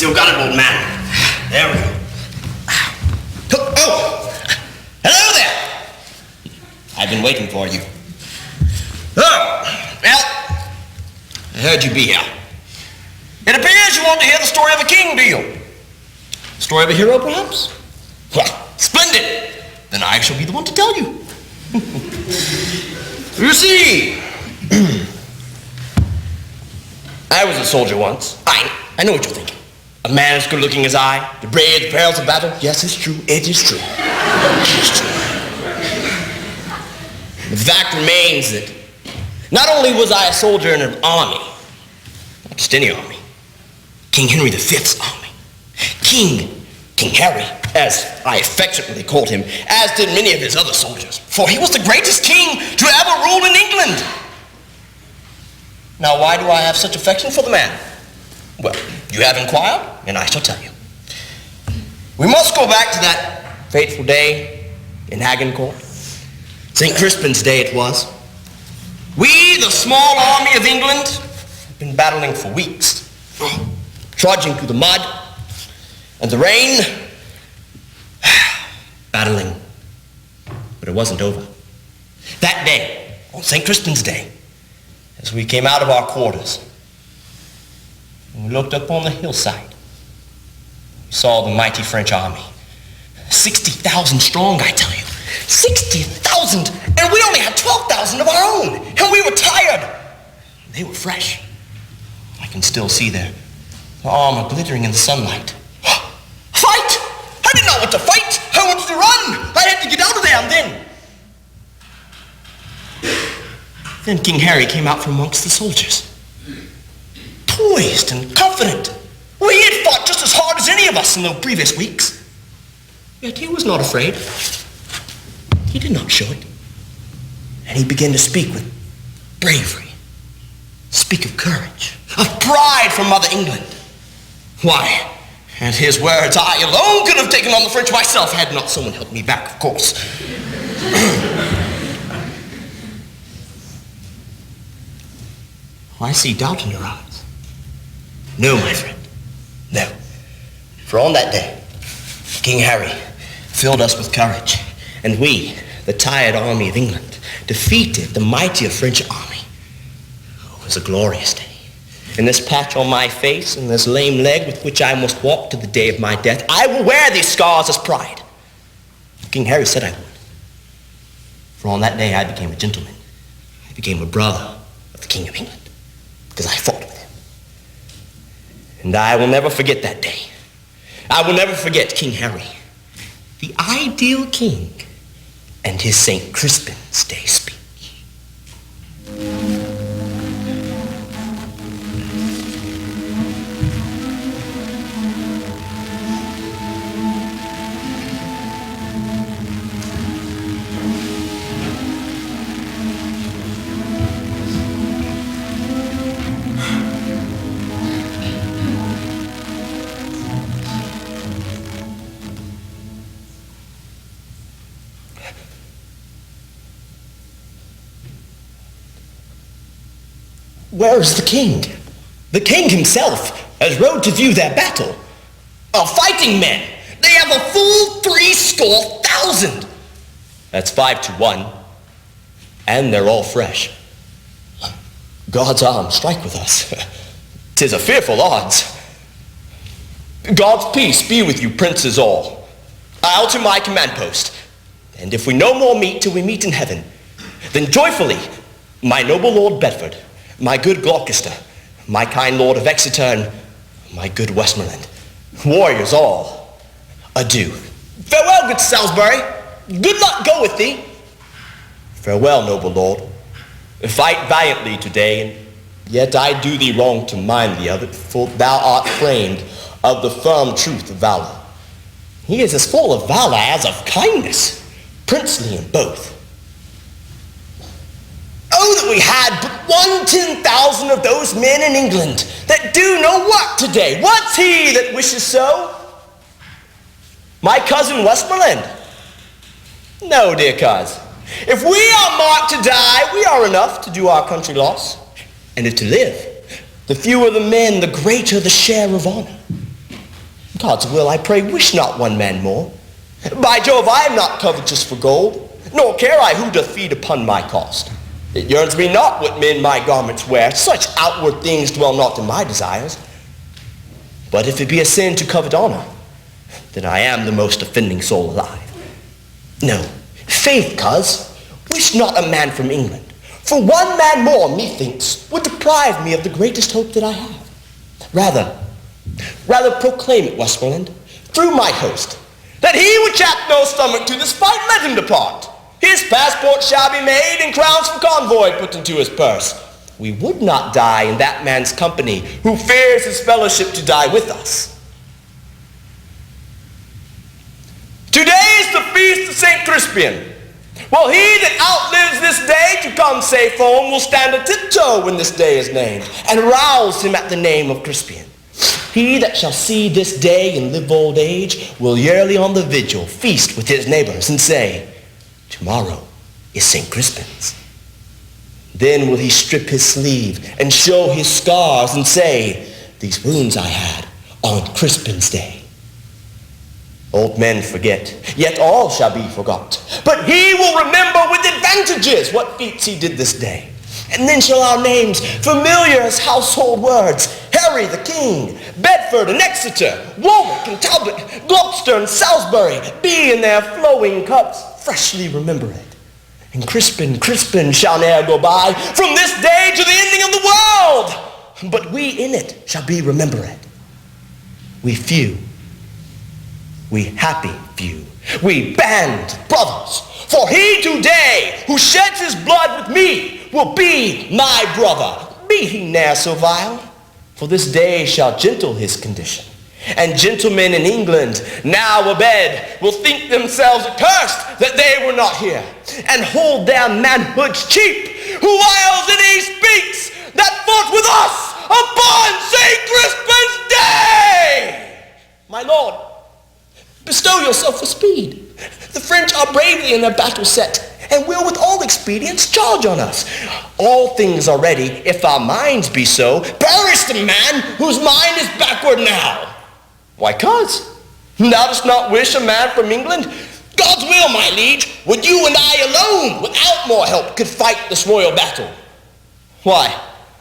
Still got it, old man. There we go. Oh! Hello there! I've been waiting for you. Oh, well, I heard you'd be here. It appears you want to hear the story of a king, do you? Story of a hero, perhaps? Well, splendid! Then I shall be the one to tell you. You see, I was a soldier once. I know what you're thinking. A man as good-looking as I, to brave the perils of battle. Yes, it's true. It is true. It is true. The fact remains that not only was I a soldier in an army, not just any army, King Henry V's army. King Harry, as I affectionately called him, as did many of his other soldiers, for he was the greatest king to ever rule in England. Now, why do I have such affection for the man? Well, you have inquired, and I shall tell you. We must go back to that fateful day in Hagincourt. St. Crispin's Day it was. We, the small army of England, have been battling for weeks, trudging through the mud and the rain, battling, but it wasn't over. That day, on St. Crispin's Day, as we came out of our quarters, and we looked up on the hillside, we saw the mighty French army, 60,000 strong, I tell you, 60,000, and we only had 12,000 of our own, and we were tired. They were fresh. I can still see their armor glittering in the sunlight. Fight! I didn't know what to fight. I wanted to run. I had to get out of there, and then King Harry came out from amongst the soldiers, poised and confident. Well, he had fought just as hard as any of us in the previous weeks. Yet he was not afraid. He did not show it. And he began to speak with bravery, speak of courage, of pride for Mother England. Why, at his words, I alone could have taken on the French myself had not someone helped me back, of course. I see doubt in your eyes. No, my friend, no. For on that day, King Harry filled us with courage, and we, the tired army of England, defeated the mightier French army. Oh, it was a glorious day. And this patch on my face and this lame leg with which I must walk to the day of my death, I will wear these scars as pride. King Harry said I would. For on that day I became a gentleman. I became a brother of the King of England, because I fought with him. And I will never forget that day. I will never forget King Harry, the ideal king, and his St. Crispin's Day speech. Where is the king? The king himself has rode to view their battle. Of fighting men, they have a full 300,000. That's 5 to 1. And they're all fresh. God's arm strike with us. 'Tis a fearful odds. God's peace be with you, princes all. I'll to my command post. And if we no more meet till we meet in heaven, then joyfully, my noble Lord Bedford, my good Gloucester, my kind Lord of Exeter, and my good Westmoreland, warriors all, adieu. Farewell, good Salisbury. Good luck go with thee. Farewell, noble Lord. Fight valiantly today, and yet I do thee wrong to mind thee of it, for thou art framed of the firm truth of valor. He is as full of valor as of kindness, princely in both. Oh, that we had but 1/10,000 of those men in England that do no work today. What's he that wishes so? My cousin Westmoreland? No, dear cuz. If we are marked to die, we are enough to do our country loss. And if to live, the fewer the men, the greater the share of honor. God's will, I pray, wish not one man more. By Jove, I am not covetous for gold, nor care I who doth feed upon my cost. It yearns me not what men my garments wear. Such outward things dwell not in my desires. But if it be a sin to covet honor, then I am the most offending soul alive. No, faith, cuz, wish not a man from England. For one man more, methinks, would deprive me of the greatest hope that I have. Rather proclaim it, Westmoreland, through my host, that he which hath no stomach to this fight, let him depart. His passport shall be made, and crowns for convoy put into his purse. We would not die in that man's company, who fears his fellowship to die with us. Today is the feast of St. Crispian. Well, he that outlives this day to come safe home will stand a tiptoe when this day is named, and rouse him at the name of Crispian. He that shall see this day and live old age will yearly on the vigil feast with his neighbors and say, tomorrow is St. Crispin's. Then will he strip his sleeve and show his scars and say, these wounds I had on Crispin's day. Old men forget, yet all shall be forgot. But he will remember with advantages what feats he did this day. And then shall our names, familiar as household words, Harry the King, Bedford and Exeter, Warwick and Talbot, Gloucester and Salisbury, be in their flowing cups freshly remembered. And Crispin shall ne'er go by from this day to the ending of the world. But we in it shall be remembered. We few, we happy few, we band brothers. For he today who sheds his blood with me will be my brother, be he ne'er so vile. For this day shall gentle his condition. And gentlemen in England, now abed, will think themselves accursed that they were not here, and hold their manhoods cheap, who whiles in he speaks, that fought with us upon St. Crispin's day. My lord, bestow yourself for speed. The French are bravely in their battle set, and will with all expedients charge on us. All things are ready, if our minds be so. Perish the man whose mind is backward now. Why, cuz, thou dost not wish a man from England? God's will, my liege, would you and I alone, without more help, could fight this royal battle. Why,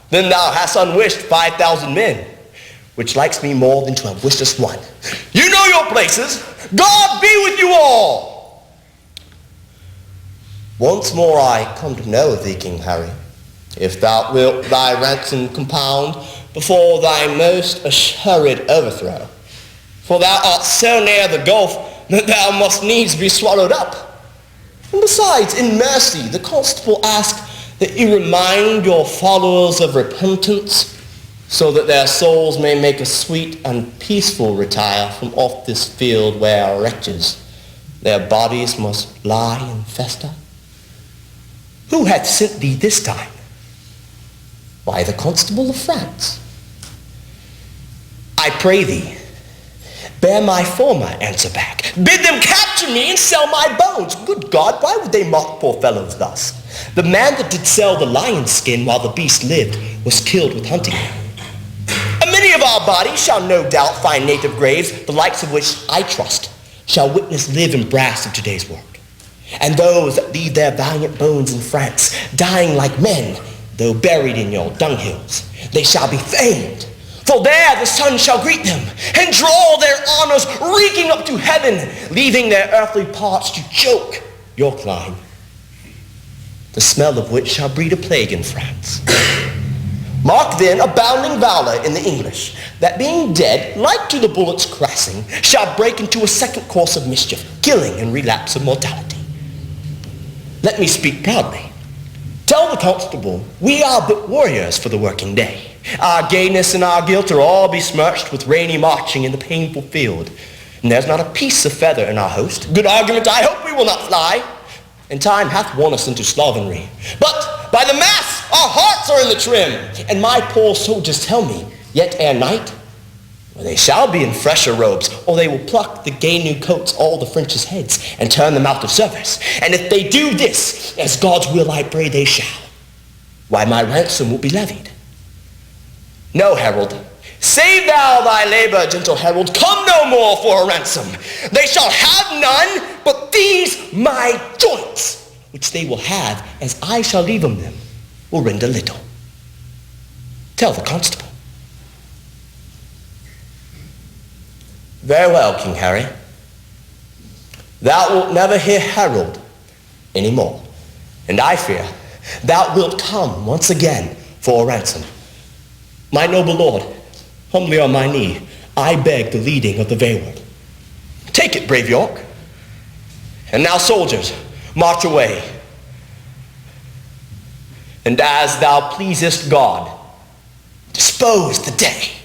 then thou hast unwished 5,000 men, which likes me more than to have wished us one. You know your places. God be with you all. Once more I come to know thee, King Harry, if thou wilt thy ransom compound before thy most assured overthrow. For thou art so near the gulf that thou must needs be swallowed up. And besides, in mercy, the constable asked that you remind your followers of repentance, so that their souls may make a sweet and peaceful retire from off this field where wretches, their bodies must lie and fester. Who hath sent thee this time? Why, the constable of France. I pray thee, bear my former answer back. Bid them capture me and sell my bones. Good God, why would they mock poor fellows thus? The man that did sell the lion's skin while the beast lived was killed with hunting him. And many of our bodies shall no doubt find native graves, the likes of which I trust shall witness live in brass of today's work. And those that leave their valiant bones in France, dying like men, though buried in your dunghills, they shall be famed. For there the sun shall greet them, and draw their honors reeking up to heaven, leaving their earthly parts to choke your clime, the smell of which shall breed a plague in France. Mark then abounding valor in the English, that being dead, like to the bullets crassing, shall break into a second course of mischief, killing and relapse of mortality. Let me speak proudly. Tell the constable we are but warriors for the working day. Our gayness and our guilt are all besmirched with rainy marching in the painful field. And there's not a piece of feather in our host. Good argument, I hope we will not fly. And time hath worn us into slovenry. But by the mass, our hearts are in the trim. And my poor soldiers tell me, yet ere night, well, they shall be in fresher robes, or they will pluck the gay new coats all the French's heads and turn them out of service. And if they do this, as God's will I pray they shall, why my ransom will be levied. No, herald, Save thou thy labor, gentle herald, come no more for a ransom. They shall have none but these my joints, which they will have as I shall leave them will render little. Tell the constable. Very well, King Harry. Thou wilt never hear herald any more, and I fear thou wilt come once again for a ransom. My noble lord, humbly on my knee, I beg the leading of the Vaward. Take it, brave York. And now, soldiers, march away. And as thou pleasest God, dispose the day.